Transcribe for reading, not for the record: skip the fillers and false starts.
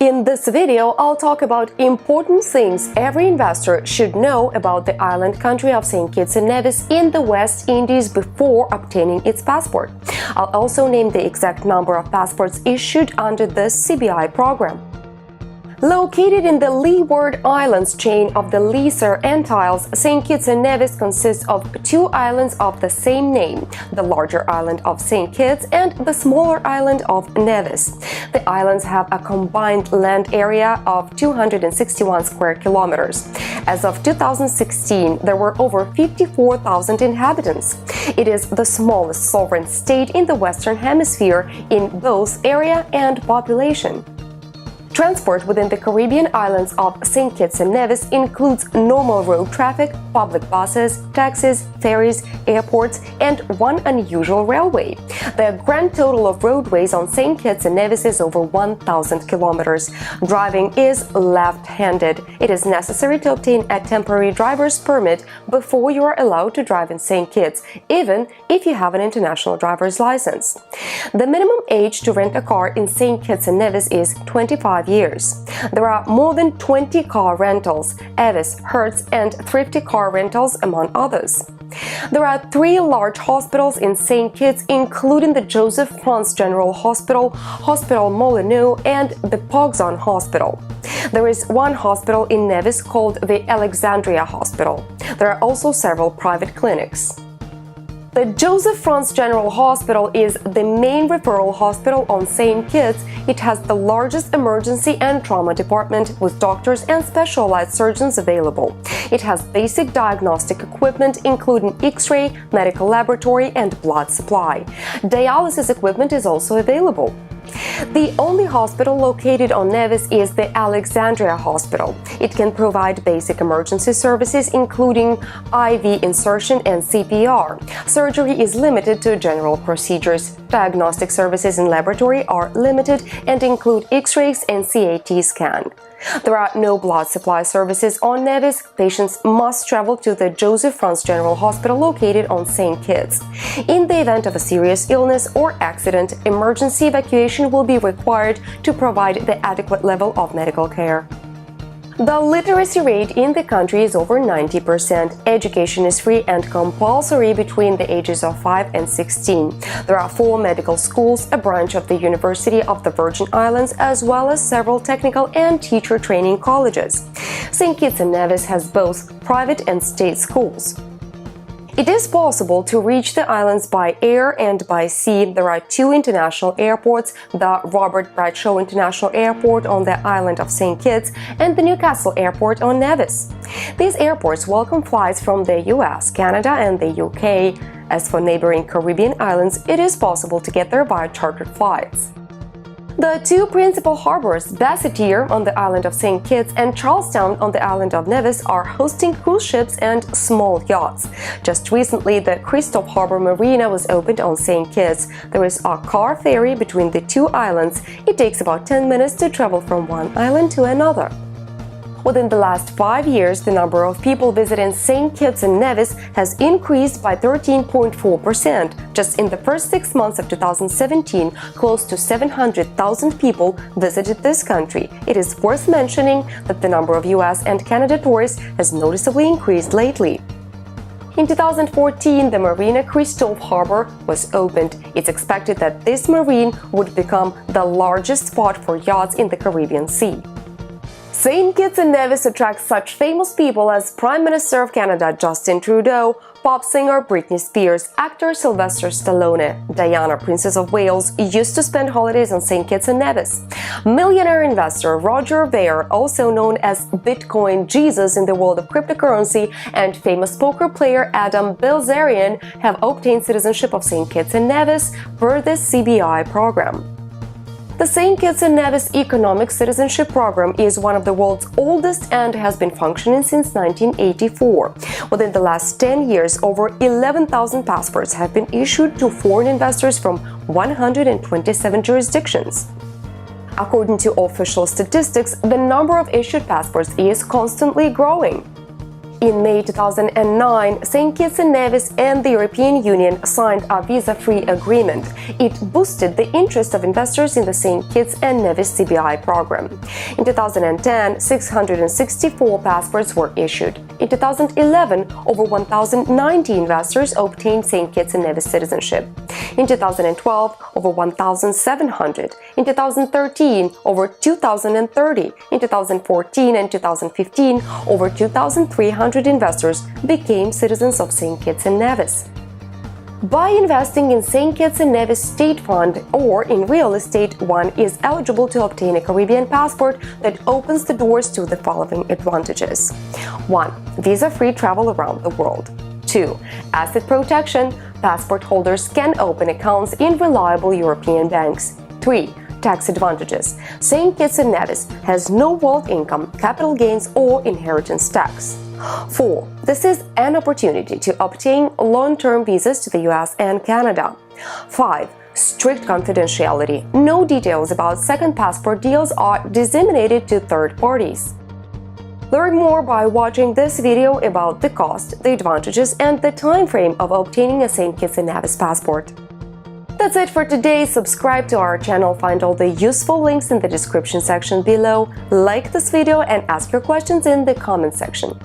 In this video, I'll talk about important things every investor should know about the island country of St. Kitts and Nevis in the West Indies before obtaining its passport. I'll also name the exact number of passports issued under the CBI program. Located in the Leeward Islands chain of the Lesser Antilles, St. Kitts and Nevis consists of two islands of the same name, the larger island of St. Kitts and the smaller island of Nevis. The islands have a combined land area of 261 square kilometers. As of 2016, there were over 54,000 inhabitants. It is the smallest sovereign state in the Western Hemisphere in both area and population. Transport within the Caribbean islands of St. Kitts and Nevis includes normal road traffic, public buses, taxis, ferries, airports, and one unusual railway. The grand total of roadways on St. Kitts and Nevis is over 1,000 kilometers. Driving is left-handed. It is necessary to obtain a temporary driver's permit before you are allowed to drive in St. Kitts, even if you have an international driver's license. The minimum age to rent a car in St. Kitts and Nevis is 25 years. There are more than 20 car rentals, Avis, Hertz, and Thrifty car rentals, among others. There are 3 large hospitals in St. Kitts, including the Joseph Franz General Hospital, Hospital Molyneux, and the Pogson Hospital. There is one hospital in Nevis called the Alexandria Hospital. There are also several private clinics. The Joseph Franz General Hospital is the main referral hospital on St. Kitts. It has the largest emergency and trauma department with doctors and specialized surgeons available. It has basic diagnostic equipment including X-ray, medical laboratory, and blood supply. Dialysis equipment is also available. The only hospital located on Nevis is the Alexandria Hospital. It can provide basic emergency services including IV insertion and CPR. Surgery is limited to general procedures. Diagnostic services in laboratory are limited and include X-rays and CAT scan. There are no blood supply services on Nevis. Patients must travel to the Joseph Franz General Hospital located on St. Kitts. In the event of a serious illness or accident, emergency evacuation will be required to provide the adequate level of medical care. The literacy rate in the country is over 90%. Education is free and compulsory between the ages of 5 and 16. There are 4 medical schools, a branch of the University of the Virgin Islands, as well as several technical and teacher training colleges. St. Kitts and Nevis has both private and state schools. It is possible to reach the islands by air and by sea. There are 2 international airports, the Robert Bradshaw International Airport on the island of St. Kitts and the Newcastle Airport on Nevis. These airports welcome flights from the US, Canada, and the UK. As for neighboring Caribbean islands, it is possible to get there by chartered flights. The 2 principal harbors, Basseterre on the island of St. Kitts and Charlestown on the island of Nevis, are hosting cruise ships and small yachts. Just recently, the Christophe Harbour marina was opened on St. Kitts. There is a car ferry between the 2 islands. It takes about 10 minutes to travel from one island to another. Within the last 5 years, the number of people visiting St. Kitts and Nevis has increased by 13.4%. Just in the first 6 months of 2017, close to 700,000 people visited this country. It is worth mentioning that the number of US and Canada tourists has noticeably increased lately. In 2014, the marina Christophe Harbour was opened. It's expected that this marine would become the largest spot for yachts in the Caribbean Sea. St. Kitts and Nevis attracts such famous people as Prime Minister of Canada Justin Trudeau, pop singer Britney Spears, actor Sylvester Stallone, Diana, Princess of Wales, used to spend holidays on St. Kitts and Nevis. Millionaire investor Roger Ver, also known as Bitcoin Jesus in the world of cryptocurrency, and famous poker player Adam Bilzerian have obtained citizenship of St. Kitts and Nevis per the CBI program. The St. Kitts and Nevis Economic Citizenship Program is one of the world's oldest and has been functioning since 1984. Within the last 10 years, over 11,000 passports have been issued to foreign investors from 127 jurisdictions. According to official statistics, the number of issued passports is constantly growing. In May 2009, St. Kitts and Nevis and the European Union signed a visa-free agreement. It boosted the interest of investors in the St. Kitts and Nevis CBI program. In 2010, 664 passports were issued. In 2011, over 1,090 investors obtained St. Kitts and Nevis citizenship. In 2012, over 1,700. In 2013, over 2,030. In 2014 and 2015, over 2,300 investors became citizens of St. Kitts and Nevis. By investing in St. Kitts and Nevis State Fund or in real estate, one is eligible to obtain a Caribbean passport that opens the doors to the following advantages. 1. Visa-free travel around the world. 2. Asset protection. Passport holders can open accounts in reliable European banks. 3. Tax advantages. St. Kitts and Nevis has no wealth income, capital gains, or inheritance tax. 4. This is an opportunity to obtain long-term visas to the US and Canada. 5. Strict confidentiality. No details about second passport deals are disseminated to third parties. Learn more by watching this video about the cost, the advantages, and the time frame of obtaining a St. Kitts and Nevis passport. That's it for today. Subscribe to our channel, find all the useful links in the description section below, like this video, and ask your questions in the comment section.